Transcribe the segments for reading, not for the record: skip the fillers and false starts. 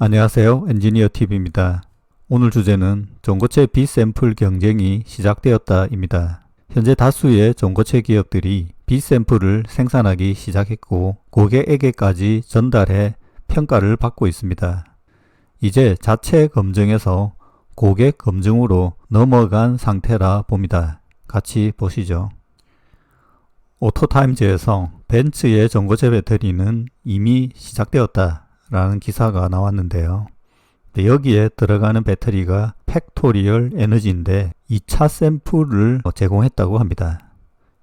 안녕하세요. 엔지니어 TV입니다. 오늘 주제는 전고체 B샘플 경쟁이 시작되었다입니다. 현재 다수의 전고체 기업들이 B샘플을 생산하기 시작했고 고객에게까지 전달해 평가를 받고 있습니다. 이제 자체 검증에서 고객 검증으로 넘어간 상태라 봅니다. 같이 보시죠. 오토타임즈에서 벤츠의 전고체 배터리는 이미 시작되었다 라는 기사가 나왔는데요. 여기에 들어가는 배터리가 팩토리얼 에너지인데 2차 샘플을 제공했다고 합니다.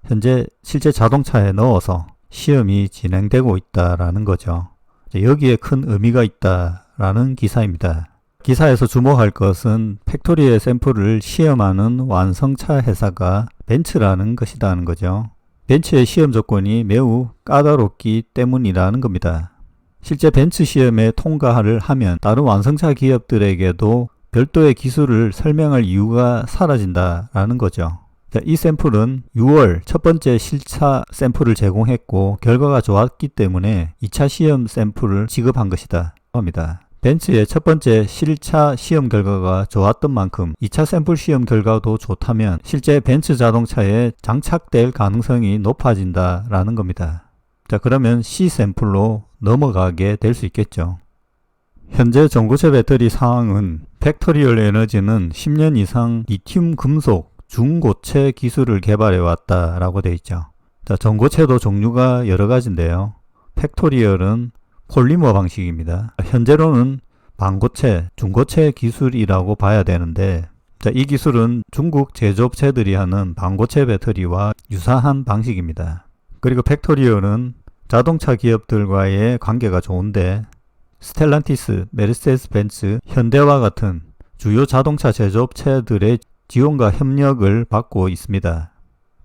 현재 실제 자동차에 넣어서 시험이 진행되고 있다라는 거죠. 여기에 큰 의미가 있다라는 기사입니다. 기사에서 주목할 것은 팩토리의 샘플을 시험하는 완성차 회사가 벤츠라는 것이라는 거죠. 벤츠의 시험 조건이 매우 까다롭기 때문이라는 겁니다. 실제 벤츠 시험에 통과를 하면 다른 완성차 기업들에게도 별도의 기술을 설명할 이유가 사라진다라는 거죠. 이 샘플은 6월 첫 번째 실차 샘플을 제공했고 결과가 좋았기 때문에 2차 시험 샘플을 지급한 것이다 합니다. 벤츠의 첫 번째 실차 시험 결과가 좋았던 만큼 2차 샘플 시험 결과도 좋다면 실제 벤츠 자동차에 장착될 가능성이 높아진다라는 겁니다. 자, 그러면 C 샘플로 넘어가게 될 수 있겠죠. 현재 전고체 배터리 상황은 팩토리얼 에너지는 10년 이상 리튬 금속 중고체 기술을 개발해 왔다라고 되어 있죠. 자, 전고체도 종류가 여러 가지인데요. 팩토리얼은 폴리머 방식입니다. 현재로는 반고체, 중고체 기술이라고 봐야 되는데, 자, 이 기술은 중국 제조업체들이 하는 반고체 배터리와 유사한 방식입니다. 그리고 팩토리얼은 자동차 기업들과의 관계가 좋은데 스텔란티스, 메르세데스 벤츠, 현대와 같은 주요 자동차 제조업체들의 지원과 협력을 받고 있습니다.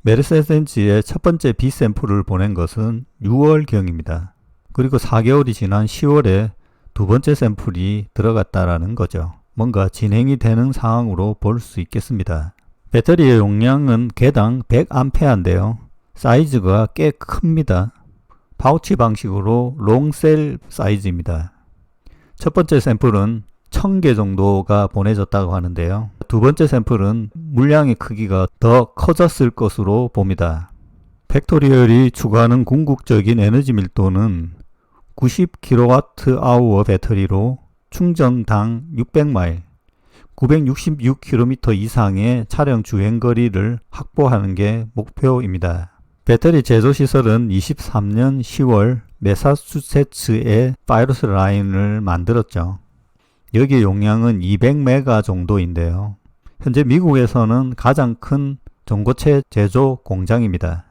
메르세데스 벤츠의 첫 번째 B샘플을 보낸 것은 6월경입니다. 그리고 4개월이 지난 10월에 두 번째 샘플이 들어갔다라는 거죠. 뭔가 진행이 되는 상황으로 볼 수 있겠습니다. 배터리의 용량은 개당 100A인데요. 사이즈가 꽤 큽니다. 파우치 방식으로 롱셀 사이즈입니다. 첫 번째 샘플은 1000개 정도가 보내졌다고 하는데요. 두 번째 샘플은 물량의 크기가 더 커졌을 것으로 봅니다. 팩토리얼이 추구하는 궁극적인 에너지 밀도는 90kWh 배터리로 충전당 600마일, 966km 이상의 차량 주행거리를 확보하는 게 목표입니다. 배터리 제조 시설은 23년 10월 매사추세츠에 파이로스 라인을 만들었죠. 여기의 용량은 200메가 정도인데요. 현재 미국에서는 가장 큰 전고체 제조 공장입니다.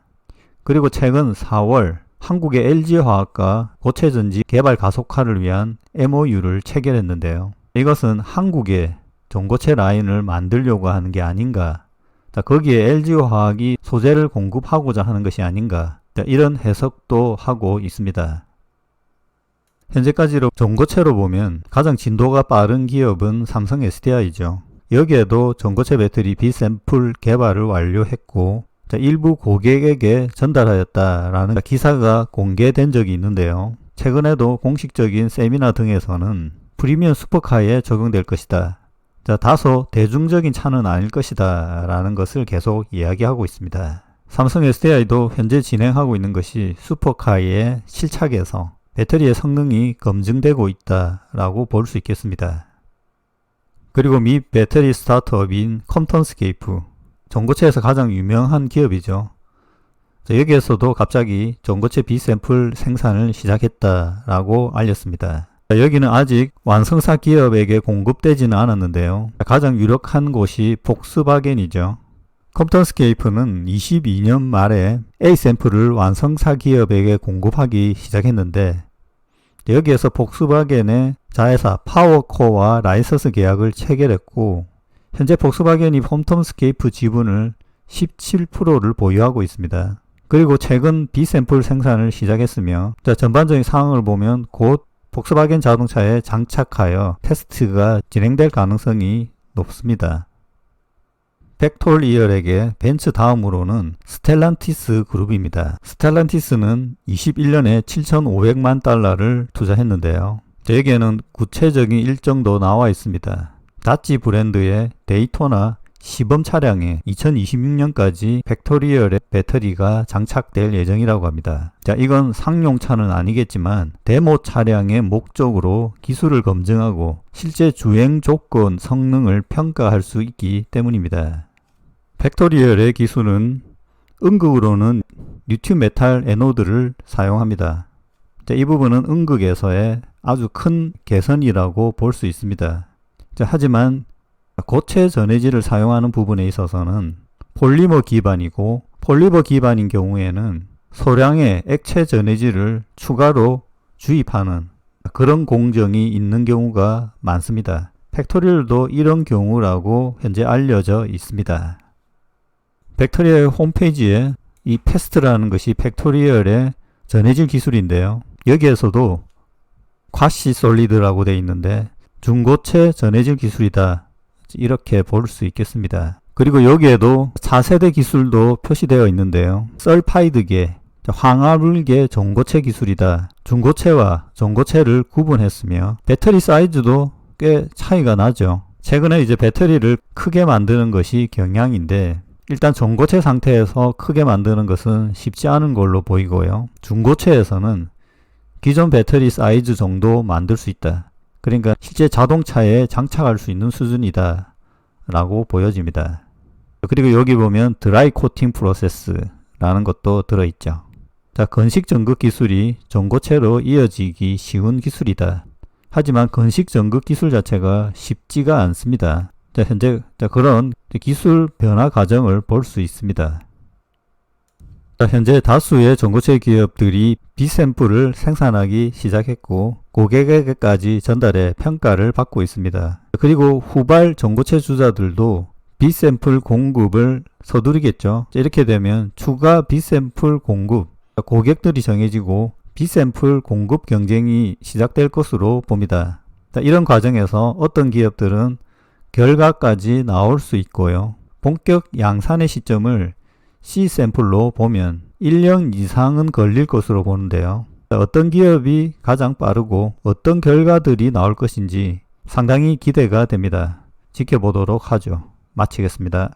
그리고 최근 4월 한국의 LG화학과 고체전지 개발 가속화를 위한 MOU를 체결했는데요. 이것은 한국에 전고체 라인을 만들려고 하는 게 아닌가, 거기에 LG화학이 소재를 공급하고자 하는 것이 아닌가, 이런 해석도 하고 있습니다. 현재까지로 전고체로 보면 가장 진도가 빠른 기업은 삼성 SDI죠. 여기에도 전고체 배터리 B샘플 개발을 완료했고 일부 고객에게 전달하였다라는 기사가 공개된 적이 있는데요. 최근에도 공식적인 세미나 등에서는 프리미엄 슈퍼카에 적용될 것이다, 다소 대중적인 차는 아닐 것이다 라는 것을 계속 이야기하고 있습니다. 삼성 SDI도 현재 진행하고 있는 것이 슈퍼카의 실착에서 배터리의 성능이 검증되고 있다 라고 볼 수 있겠습니다. 그리고 미 배터리 스타트업인 컴턴스케이프, 전고체에서 가장 유명한 기업이죠. 여기에서도 갑자기 전고체 B샘플 생산을 시작했다라고 알렸습니다. 여기는 아직 완성차 기업에게 공급되지는 않았는데요. 가장 유력한 곳이 폭스바겐이죠. 컴턴스케이프는 22년 말에 A샘플을 완성차 기업에게 공급하기 시작했는데 여기에서 폭스바겐의 자회사 파워코와 라이선스 계약을 체결했고 현재 폭스바겐이 컴턴스케이프 지분을 17%를 보유하고 있습니다. 그리고 최근 B샘플 생산을 시작했으며 전반적인 상황을 보면 곧 폭스바겐 자동차에 장착하여 테스트가 진행될 가능성이 높습니다. 팩토리얼에게 벤츠 다음으로는 스텔란티스 그룹입니다. 스텔란티스는 21년에 $7,500만 투자했는데요. 여기에는 구체적인 일정도 나와 있습니다. 다치 브랜드의 데이토나 시범 차량에 2026년까지 팩토리얼의 배터리가 장착될 예정이라고 합니다. 자, 이건 상용차는 아니겠지만 데모 차량의 목적으로 기술을 검증하고 실제 주행 조건 성능을 평가할 수 있기 때문입니다. 팩토리얼의 기술은 음극으로는 리튬 메탈 에노드를 사용합니다. 자, 이 부분은 음극에서의 아주 큰 개선이라고 볼 수 있습니다. 자, 하지만 고체 전해질을 사용하는 부분에 있어서는 폴리머 기반이고, 폴리머 기반인 경우에는 소량의 액체 전해질을 추가로 주입하는 그런 공정이 있는 경우가 많습니다. 팩토리얼도 이런 경우라고 현재 알려져 있습니다. 팩토리얼 홈페이지에 이 패스트라는 것이 팩토리얼의 전해질 기술인데요. 여기에서도 쿼시 솔리드라고 되어 있는데 중고체 전해질 기술이다, 이렇게 볼 수 있겠습니다. 그리고 여기에도 4세대 기술도 표시되어 있는데요. 설파이드계, 황화물계 전고체 기술이다. 중고체와 전고체를 구분했으며 배터리 사이즈도 꽤 차이가 나죠. 최근에 이제 배터리를 크게 만드는 것이 경향인데, 일단 전고체 상태에서 크게 만드는 것은 쉽지 않은 걸로 보이고요. 중고체에서는 기존 배터리 사이즈 정도 만들 수 있다. 그러니까 실제 자동차에 장착할 수 있는 수준이다 라고 보여집니다. 그리고 여기 보면 드라이 코팅 프로세스라는 것도 들어있죠. 자, 건식 전극 기술이 전고체로 이어지기 쉬운 기술이다. 하지만 건식 전극 기술 자체가 쉽지가 않습니다. 자, 현재 그런 기술 변화 과정을 볼 수 있습니다. 자, 현재 다수의 전고체 기업들이 B샘플을 생산하기 시작했고 고객에게까지 전달해 평가를 받고 있습니다. 그리고 후발 전고체 주자들도 B샘플 공급을 서두르겠죠. 이렇게 되면 추가 B샘플 공급, 고객들이 정해지고 B샘플 공급 경쟁이 시작될 것으로 봅니다. 자, 이런 과정에서 어떤 기업들은 결과까지 나올 수 있고요. 본격 양산의 시점을 C샘플로 보면 1년 이상은 걸릴 것으로 보는데요. 어떤 기업이 가장 빠르고 어떤 결과들이 나올 것인지 상당히 기대가 됩니다. 지켜보도록 하죠. 마치겠습니다.